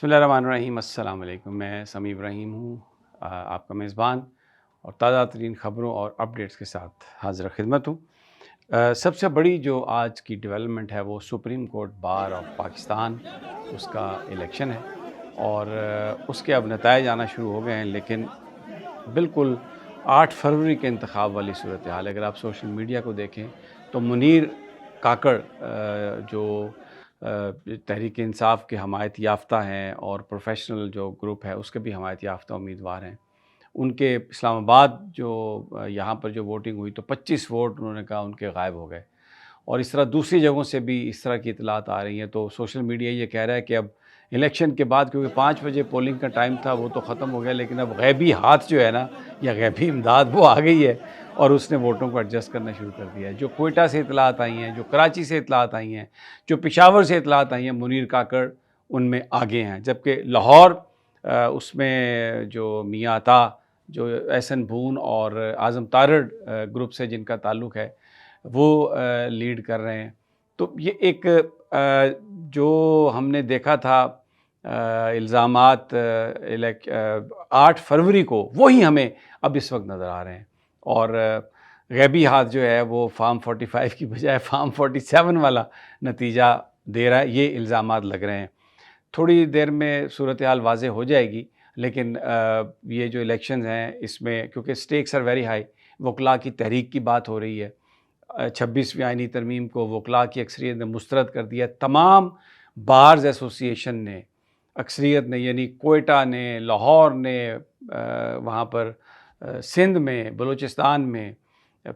بسم اللہ الرحمن الرحیم۔ السلام علیکم، میں سمیع ابراہیم ہوں، آپ کا میزبان، اور تازہ ترین خبروں اور اپڈیٹس کے ساتھ حاضر خدمت ہوں۔ سب سے بڑی جو آج کی ڈیولپمنٹ ہے وہ Supreme Court Bar of Pakistan, اس کا الیکشن ہے، اور اس کے اب نتائج آنا شروع ہو گئے ہیں، لیکن بالکل 8 فروری کے انتخاب والی صورتحال۔ اگر آپ سوشل میڈیا کو دیکھیں تو منیر کاکڑ جو تحریک انصاف کے حمایت یافتہ ہیں اور پروفیشنل جو گروپ ہے اس کے بھی حمایت یافتہ امیدوار ہیں، ان کے اسلام آباد جو یہاں پر جو ووٹنگ ہوئی تو 25 ووٹ انہوں نے کہا ان کے غائب ہو گئے، اور اس طرح دوسری جگہوں سے بھی اس طرح کی اطلاعات آ رہی ہیں۔ تو سوشل میڈیا یہ کہہ رہا ہے کہ اب الیکشن کے بعد، کیونکہ 5 بجے پولنگ کا ٹائم تھا وہ تو ختم ہو گیا، لیکن اب غیبی ہاتھ جو ہے نا، یا غیبی امداد وہ آ گئی ہے اور اس نے ووٹوں کو ایڈجسٹ کرنا شروع کر دیا ہے۔ جو کوئٹہ سے اطلاعات آئی ہیں، جو کراچی سے اطلاعات آئی ہیں، جو پشاور سے اطلاعات آئی ہیں، منیر کاکڑ ان میں آگے ہیں، جبکہ لاہور اس میں جو میاں عطا، جو احسن بھون اور اعظم تارڑ گروپ سے جن کا تعلق ہے، وہ لیڈ کر رہے ہیں۔ تو یہ ایک جو ہم نے دیکھا تھا الزامات 8 فروری کو، وہی ہمیں اب اس وقت نظر آ رہے ہیں، اور غیبی ہاتھ جو ہے وہ فارم 45 کی بجائے فارم 47 والا نتیجہ دے رہا ہے۔ یہ الزامات لگ رہے ہیں۔ تھوڑی دیر میں صورتحال واضح ہو جائے گی، لیکن یہ جو الیکشنز ہیں اس میں کیونکہ سٹیکس آر ویری ہائی، وکلاء کی تحریک کی بات ہو رہی ہے، 26ویں آئینی ترمیم کو وکلاء کی اکثریت نے مسترد کر دیا۔ تمام بارز ایسوسی ایشن نے، اکثریت نے، یعنی کوئٹہ نے، لاہور نے، وہاں پر سندھ میں، بلوچستان میں،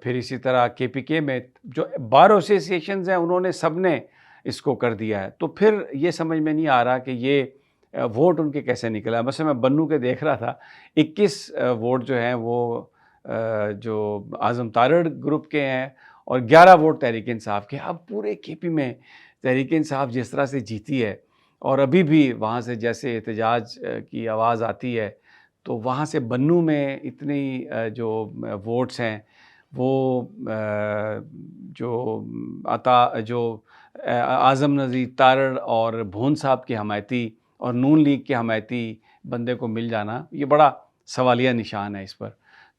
پھر اسی طرح KPK میں جو بار ایسوسی ایشنز ہیں انہوں نے سب نے اس کو کر دیا ہے۔ تو پھر یہ سمجھ میں نہیں آ رہا کہ یہ ووٹ ان کے کیسے نکلا ہے۔ مثلا میں بنو کے دیکھ رہا تھا، 21 ووٹ جو ہیں وہ جو اعظم تارڑ گروپ کے ہیں، اور 11 ووٹ تحریک انصاف کے۔ اب پورے KP میں تحریک انصاف جس طرح سے جیتی ہے، اور ابھی بھی وہاں سے جیسے احتجاج کی آواز آتی ہے، تو وہاں سے بنو میں اتنی جو ووٹس ہیں وہ جو اعظم نذیر تارڑ اور بھون صاحب کے حمایتی اور نون لیگ کے حمایتی بندے کو مل جانا، یہ بڑا سوالیہ نشان ہے اس پر۔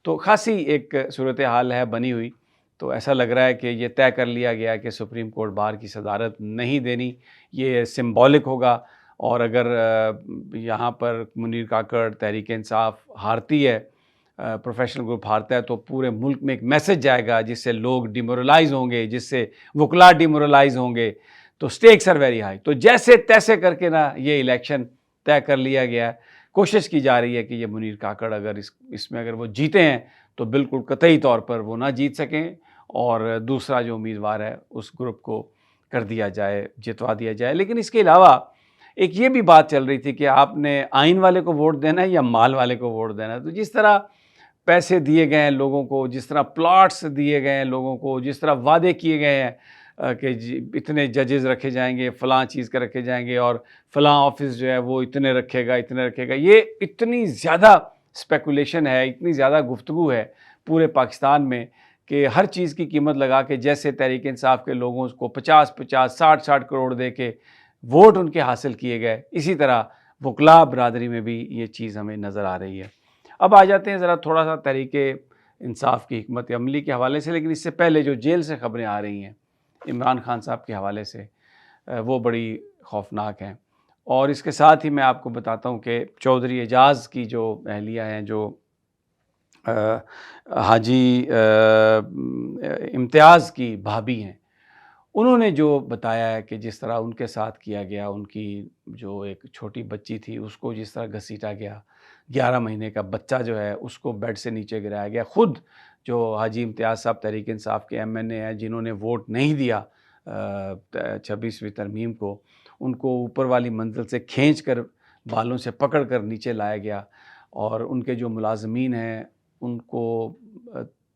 تو خاصی ایک صورتحال ہے بنی ہوئی۔ تو ایسا لگ رہا ہے کہ یہ طے کر لیا گیا کہ سپریم کورٹ بار کی صدارت نہیں دینی، یہ سمبولک ہوگا، اور اگر یہاں پر منیر کاکڑ تحریک انصاف ہارتی ہے، پروفیشنل گروپ ہارتا ہے، تو پورے ملک میں ایک میسج جائے گا جس سے لوگ ڈیمورلائز ہوں گے، جس سے وکلاء ڈیمورلائز ہوں گے۔ تو سٹیکس آر ویری ہائی۔ تو جیسے تیسے کر کے نا یہ الیکشن طے کر لیا گیا ہے۔ کوشش کی جا رہی ہے کہ یہ منیر کاکڑ اگر اس میں اگر وہ جیتے ہیں تو بالکل قطعی طور پر وہ نہ جیت سکیں، اور دوسرا جو امیدوار ہے اس گروپ کو کر دیا جائے، جتوا دیا جائے۔ لیکن اس کے علاوہ ایک یہ بھی بات چل رہی تھی کہ آپ نے آئین والے کو ووٹ دینا ہے یا مال والے کو ووٹ دینا ہے۔ تو جس طرح پیسے دیے گئے ہیں لوگوں کو، جس طرح پلاٹس دیے گئے ہیں لوگوں کو، جس طرح وعدے کیے گئے ہیں کہ اتنے ججز رکھے جائیں گے، فلاں چیز کے رکھے جائیں گے، اور فلاں آفس جو ہے وہ اتنے رکھے گا، اتنے رکھے گا، یہ اتنی زیادہ اسپیکولیشن ہے، اتنی زیادہ گفتگو ہے پورے پاکستان میں کہ ہر چیز کی قیمت لگا کے جیسے تحریک انصاف کے لوگوں کو 50 60 کروڑ دے کے ووٹ ان کے حاصل کیے گئے، اسی طرح وکلاء برادری میں بھی یہ چیز ہمیں نظر آ رہی ہے۔ اب آ جاتے ہیں ذرا تھوڑا سا تحریک انصاف کی حکمت عملی کے حوالے سے، لیکن اس سے پہلے جو جیل سے خبریں آ رہی ہیں عمران خان صاحب کے حوالے سے، وہ بڑی خوفناک ہیں۔ اور اس کے ساتھ ہی میں آپ کو بتاتا ہوں کہ چودھری اعجاز کی جو اہلیہ ہیں، جو حاجی امتیاز کی بھابھی ہیں، انہوں نے جو بتایا ہے کہ جس طرح ان کے ساتھ کیا گیا، ان کی جو ایک چھوٹی بچی تھی اس کو جس طرح گھسیٹا گیا، 11 مہینے کا بچہ جو ہے اس کو بیڈ سے نیچے گرایا گیا۔ خود جو حاجی امتیاز صاحب تحریک انصاف کے MNA ہیں جنہوں نے ووٹ نہیں دیا 26ویں ترمیم کو، ان کو اوپر والی منزل سے کھینچ کر بالوں سے پکڑ کر نیچے لایا گیا، اور ان کے جو ملازمین ہیں ان کو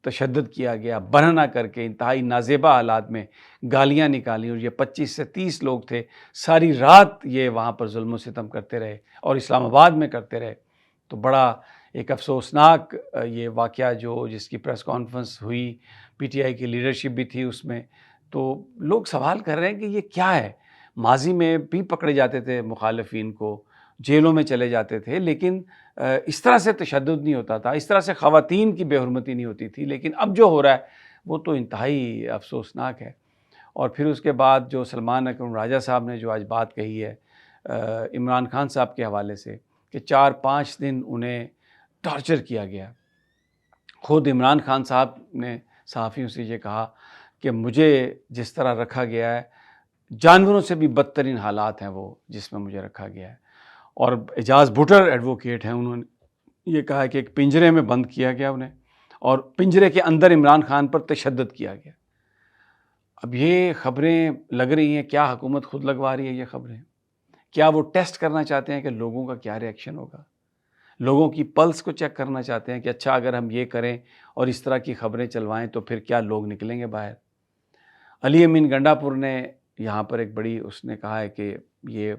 تشدد کیا گیا، برہنہ کر کے انتہائی نازیبہ حالات میں گالیاں نکالیں، اور یہ 25 سے 30 لوگ تھے، ساری رات یہ وہاں پر ظلم و ستم کرتے رہے اور اسلام آباد میں کرتے رہے۔ تو بڑا ایک افسوسناک یہ واقعہ جو جس کی پریس کانفرنس ہوئی، PTI کی لیڈرشپ بھی تھی اس میں، تو لوگ سوال کر رہے ہیں کہ یہ کیا ہے؟ ماضی میں بھی پکڑے جاتے تھے مخالفین کو، جیلوں میں چلے جاتے تھے، لیکن اس طرح سے تشدد نہیں ہوتا تھا، اس طرح سے خواتین کی بے حرمتی نہیں ہوتی تھی. لیکن اب جو ہو رہا ہے وہ تو انتہائی افسوسناک ہے. اور پھر اس کے بعد جو سلمان اکرم راجہ صاحب نے جو آج بات کہی ہے عمران خان صاحب کے حوالے سے کہ 4-5 دن انہیں ٹارچر کیا گیا. خود عمران خان صاحب نے صحافیوں سے یہ کہا کہ مجھے جس طرح رکھا گیا ہے جانوروں سے بھی بدترین حالات ہیں وہ جس میں مجھے رکھا گیا ہے. اور اعجاز بھٹر ایڈوکیٹ ہیں، انہوں نے یہ کہا کہ ایک پنجرے میں بند کیا گیا انہیں، اور پنجرے کے اندر عمران خان پر تشدد کیا گیا. اب یہ خبریں لگ رہی ہیں، کیا حکومت خود لگوا رہی ہے یہ خبریں؟ کیا وہ ٹیسٹ کرنا چاہتے ہیں کہ لوگوں کا کیا ری ایکشن ہوگا؟ لوگوں کی پلس کو چیک کرنا چاہتے ہیں کہ اچھا اگر ہم یہ کریں اور اس طرح کی خبریں چلوائیں تو پھر کیا لوگ نکلیں گے باہر؟ علی امین گنڈا پور نے یہاں پر ایک بڑی اس نے کہا ہے کہ یہ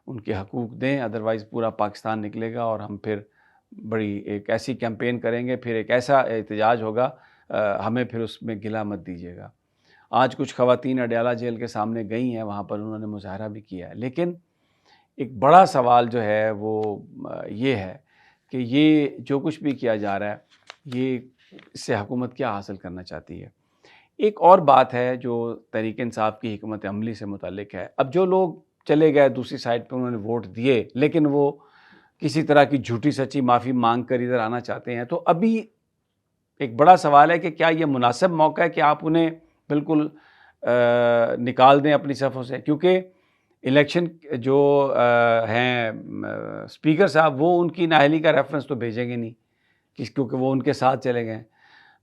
ان کے حقوق دیں، ادروائز پورا پاکستان نکلے گا اور ہم پھر بڑی ایک ایسی کیمپین کریں گے، پھر ایک ایسا احتجاج ہوگا، ہمیں پھر اس میں گلہ مت دیجیے گا. آج کچھ خواتین اڈیالہ جیل کے سامنے گئی ہیں، وہاں پر انہوں نے مظاہرہ بھی کیا ہے. لیکن ایک بڑا سوال جو ہے وہ یہ ہے کہ یہ جو کچھ بھی کیا جا رہا ہے یہ اس سے حکومت کیا حاصل کرنا چاہتی ہے. ایک اور بات ہے جو تحریک انصاف کی حکمت عملی سے متعلق ہے. اب جو لوگ چلے گئے دوسری سائڈ پہ، انہوں نے ووٹ دیے لیکن وہ کسی طرح کی جھوٹی سچی معافی مانگ کر ادھر آنا چاہتے ہیں، تو ابھی ایک بڑا سوال ہے کہ کیا یہ مناسب موقع ہے کہ آپ انہیں بالکل نکال دیں اپنی صفوں سے؟ کیونکہ الیکشن جو ہیں اسپیکر صاحب وہ ان کی نااہلی کا ریفرنس تو بھیجیں گے نہیں کیونکہ وہ ان کے ساتھ چلے گئے.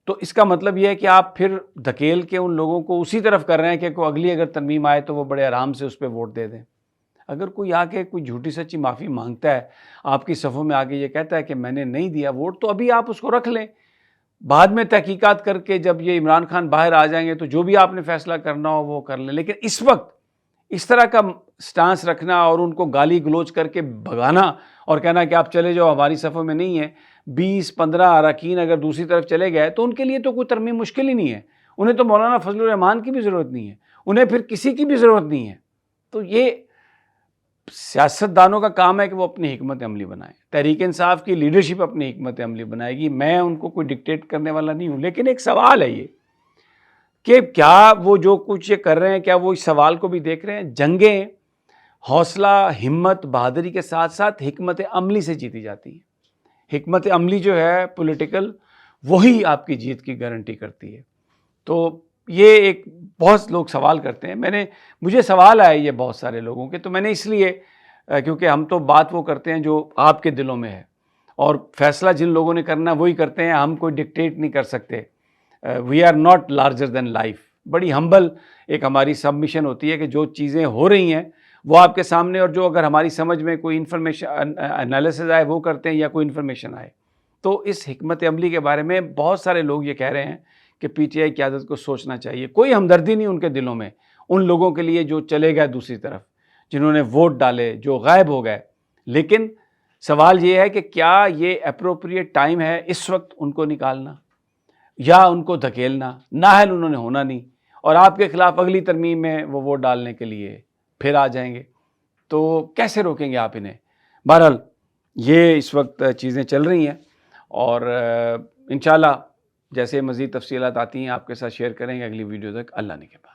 تو اس کا مطلب یہ ہے کہ آپ پھر دھکیل کے ان لوگوں کو اسی طرف کر رہے ہیں کہ کوئی اگلی اگر ترمیم آئے تو وہ بڑے آرام سے اس پہ ووٹ دے دیں. اگر کوئی آ کے کوئی جھوٹی سچی معافی مانگتا ہے، آپ کی صفوں میں آ کے یہ کہتا ہے کہ میں نے نہیں دیا ووٹ، تو ابھی آپ اس کو رکھ لیں. بعد میں تحقیقات کر کے جب یہ عمران خان باہر آ جائیں گے تو جو بھی آپ نے فیصلہ کرنا ہو وہ کر لیں. لیکن اس وقت اس طرح کا سٹانس رکھنا اور ان کو گالی گلوچ کر کے بھگانا اور کہنا کہ آپ چلے جاؤ ہماری صفوں میں نہیں ہے، 20-15 اراکین اگر دوسری طرف چلے گئے تو ان کے لیے تو کوئی ترمیم مشکل ہی نہیں ہے. انہیں تو مولانا فضل الرحمان کی بھی ضرورت نہیں ہے، انہیں پھر کسی کی بھی ضرورت نہیں ہے. تو یہ سیاست دانوں کا کام ہے کہ وہ اپنی حکمت عملی بنائیں. تحریک انصاف کی لیڈرشپ اپنی حکمت عملی بنائے گی، میں ان کو کوئی ڈکٹیٹ کرنے والا نہیں ہوں. لیکن ایک سوال ہے یہ کہ کیا وہ جو کچھ یہ کر رہے ہیں کیا وہ اس سوال کو بھی دیکھ رہے ہیں؟ جنگیں حوصلہ، ہمت، بہادری کے ساتھ ساتھ حکمت عملی سے جیتی جاتی ہیں. حکمت عملی جو ہے پولیٹیکل، وہی آپ کی جیت کی گارنٹی کرتی ہے. تو یہ ایک بہت لوگ سوال کرتے ہیں، مجھے سوال آئے یہ بہت سارے لوگوں کے، تو میں نے اس لیے کیونکہ ہم تو بات وہ کرتے ہیں جو آپ کے دلوں میں ہے اور فیصلہ جن لوگوں نے کرنا وہی کرتے ہیں، ہم کوئی ڈکٹیٹ نہیں کر سکتے. We are not larger than life. بڑی ہمبل ایک ہماری سبمیشن ہوتی ہے کہ جو چیزیں ہو رہی ہیں وہ آپ کے سامنے، اور جو اگر ہماری سمجھ میں کوئی انفارمیشن انالیسز آئے وہ کرتے ہیں یا کوئی انفارمیشن آئے. تو اس حکمت عملی کے بارے میں بہت سارے لوگ یہ کہہ رہے ہیں کہ پی ٹی آئی قیادت کو سوچنا چاہیے. کوئی ہمدردی نہیں ان کے دلوں میں ان لوگوں کے لیے جو چلے گئے دوسری طرف، جنہوں نے ووٹ ڈالے، جو غائب ہو گئے. لیکن سوال یہ ہے کہ کیا یہ اپروپریٹ ٹائم ہے اس وقت ان کو نکالنا یا ان کو دھکیلنا؟ نااہل انہوں نے ہونا نہیں، اور آپ کے خلاف اگلی ترمیم میں وہ ووٹ ڈالنے کے لیے پھر آ جائیں گے. تو کیسے روکیں گے آپ انہیں؟ بہرحال یہ اس وقت چیزیں چل رہی ہیں، اور انشاءاللہ جیسے مزید تفصیلات آتی ہیں آپ کے ساتھ شیئر کریں گے اگلی ویڈیو تک. اللہ نے کے بعد.